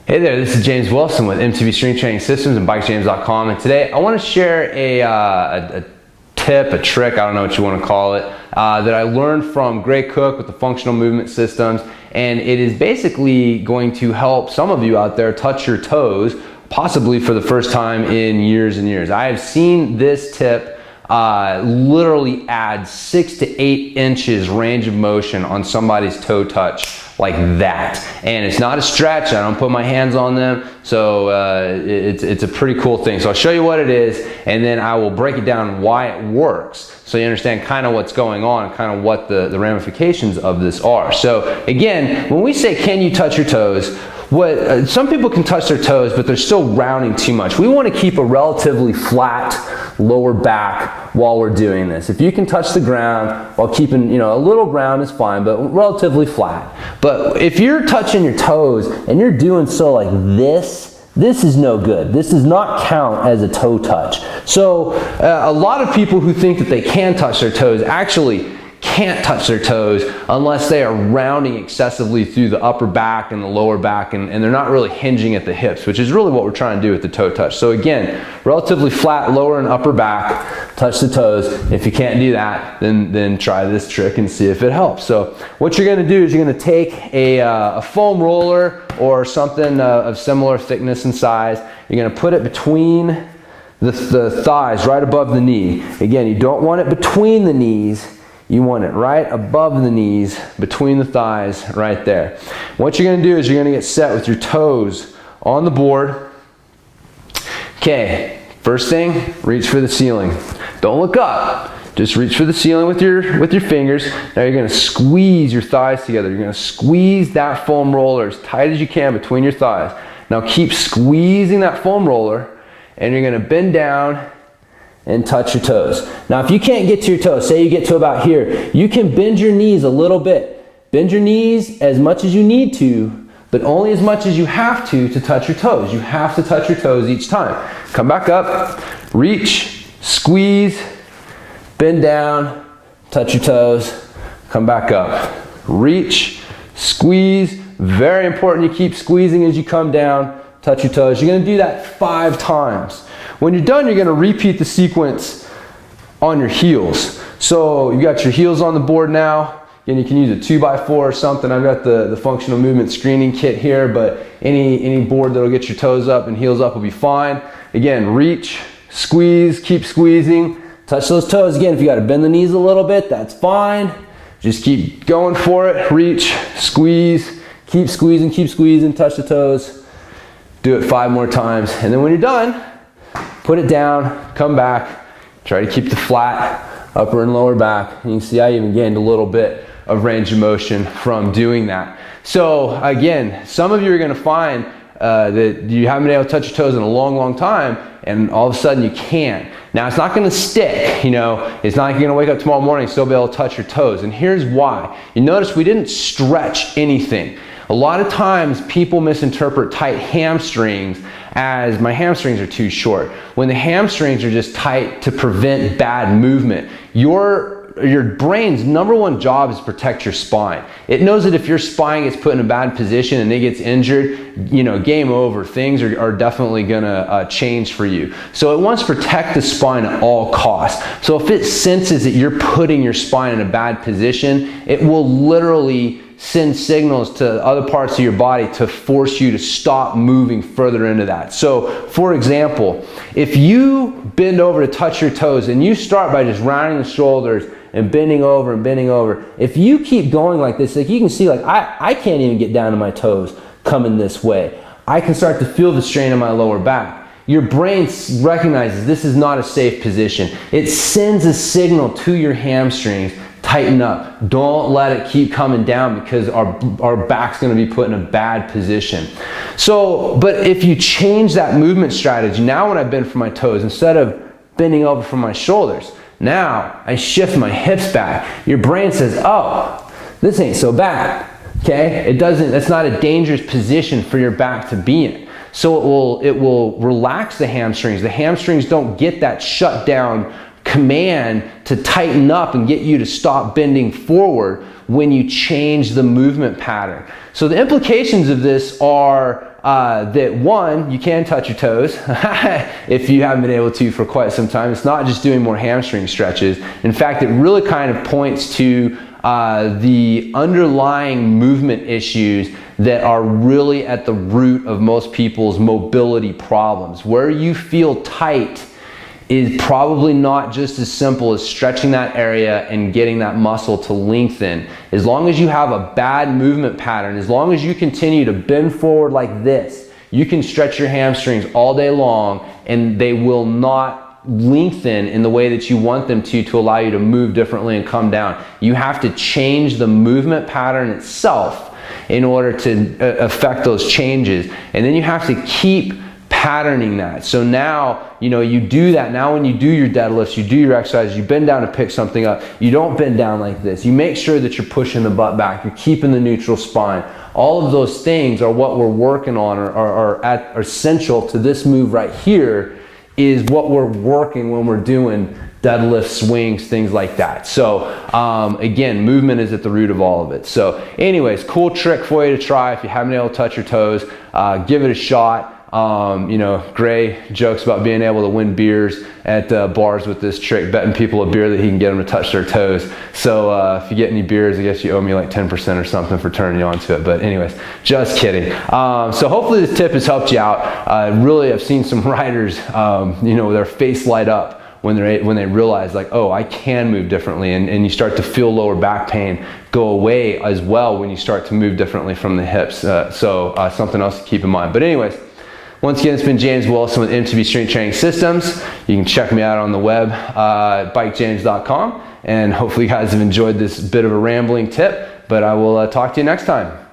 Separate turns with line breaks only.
Hey there, this is James Wilson with MTV Strength Training Systems and BikeJames.com, and today I want to share a tip, a trick, I don't know what you want to call it, that I learned from Gray Cook with the functional movement systems, and it is basically going to help some of you out there touch your toes, possibly for the first time in years and years. I have seen this tip literally add 6 to 8 inches range of motion on somebody's toe touch like that, and it's not a stretch. I don't put my hands on them, so it's a pretty cool thing. So I'll show you what it is, and then I will break it down why it works, so you understand kind of what's going on, kind of what the ramifications of this are. So again, when we say can you touch your toes, some people can touch their toes, but they're still rounding too much. We want to keep a relatively flat lower back while we're doing this. If you can touch the ground while keeping, a little round is fine, but relatively flat. But if you're touching your toes and you're doing so like this is no good. This does not count as a toe touch. So a lot of people who think that they can touch their toes actually can't touch their toes unless they are rounding excessively through the upper back and the lower back, and they're not really hinging at the hips, which is really what we're trying to do with the toe touch. So again, relatively flat lower and upper back, touch the toes. If you can't do that, then try this trick and see if it helps. So what you're going to do is you're going to take a foam roller or something of similar thickness and size. You're going to put it between the thighs, right above the knee. Again, you don't want it between the knees. You want it right above the knees, between the thighs, right there. What you're going to do is you're going to get set with your toes on the board. Okay, first thing, reach for the ceiling. Don't look up. Just reach for the ceiling with your fingers. Now you're going to squeeze your thighs together. You're going to squeeze that foam roller as tight as you can between your thighs. Now keep squeezing that foam roller, and you're going to bend down and touch your toes. Now if you can't get to your toes, say you get to about here, you can bend your knees a little bit. Bend your knees as much as you need to, but only as much as you have to touch your toes. You have to touch your toes each time. Come back up, reach, squeeze, bend down, touch your toes, come back up. Reach, squeeze, very important you keep squeezing as you come down, touch your toes. You're gonna do that 5 times. When you're done, you're going to repeat the sequence on your heels. So you got your heels on the board now. Again, you can use a 2x4 or something. I've got the functional movement screening kit here, but any board that'll get your toes up and heels up will be fine. Again, reach, squeeze, keep squeezing, touch those toes. Again, if you got to bend the knees a little bit, that's fine. Just keep going for it. Reach, squeeze, keep squeezing, touch the toes. Do it 5 more times. And then when you're done, put it down, come back, try to keep the flat upper and lower back. And you can see I even gained a little bit of range of motion from doing that. So again, some of you are going to find that you haven't been able to touch your toes in a long time, and all of a sudden you can. Now it's not going to stick, it's not like you're going to wake up tomorrow morning and still be able to touch your toes. And here's why. You notice we didn't stretch anything. A lot of times people misinterpret tight hamstrings as my hamstrings are too short, when the hamstrings are just tight to prevent bad movement. Your brain's #1 job is to protect your spine. It knows that if your spine gets put in a bad position and it gets injured, game over. Things are definitely gonna change for you. So it wants to protect the spine at all costs. So if it senses that you're putting your spine in a bad position, it will literally send signals to other parts of your body to force you to stop moving further into that. So for example, if you bend over to touch your toes and you start by just rounding the shoulders and bending over, if you keep going like this, like you can see, like I can't even get down to my toes coming this way. I can start to feel the strain in my lower back. Your brain recognizes this is not a safe position. It sends a signal to your hamstrings, tighten up. Don't let it keep coming down, because our back's going to be put in a bad position. So, but if you change that movement strategy, now when I bend from my toes, instead of bending over from my shoulders, now I shift my hips back. Your brain says, oh, this ain't so bad. Okay? That's not a dangerous position for your back to be in. So it will relax the hamstrings. The hamstrings don't get that shut down command to tighten up and get you to stop bending forward when you change the movement pattern. So the implications of this are that one, you can touch your toes if you haven't been able to for quite some time. It's not just doing more hamstring stretches. In fact, it really kind of points to the underlying movement issues that are really at the root of most people's mobility problems. Where you feel tight is probably not just as simple as stretching that area and getting that muscle to lengthen. As long as you have a bad movement pattern, as long as you continue to bend forward like this, you can stretch your hamstrings all day long and they will not lengthen in the way that you want them to allow you to move differently and come down. You have to change the movement pattern itself in order to affect those changes. And then you have to keep patterning that. So now, you do that. Now when you do your deadlifts, you do your exercises, you bend down to pick something up, you don't bend down like this. You make sure that you're pushing the butt back, you're keeping the neutral spine. All of those things are what we're working on, are essential to this move right here, is what we're working when we're doing deadlifts, swings, things like that. So again, movement is at the root of all of it. So anyways, cool trick for you to try if you haven't been able to touch your toes. Give it a shot. Gray jokes about being able to win beers at bars with this trick, betting people a beer that he can get them to touch their toes. So if you get any beers, I guess you owe me like 10% or something for turning you on to it. But anyways, just kidding. So hopefully this tip has helped you out. Really, I've seen some riders, their face light up when they realize, like, oh, I can move differently, and you start to feel lower back pain go away as well when you start to move differently from the hips. So something else to keep in mind. But anyways, once again, it's been James Wilson with MTB Strength Training Systems. You can check me out on the web, bikejames.com, and hopefully you guys have enjoyed this bit of a rambling tip, but I will talk to you next time.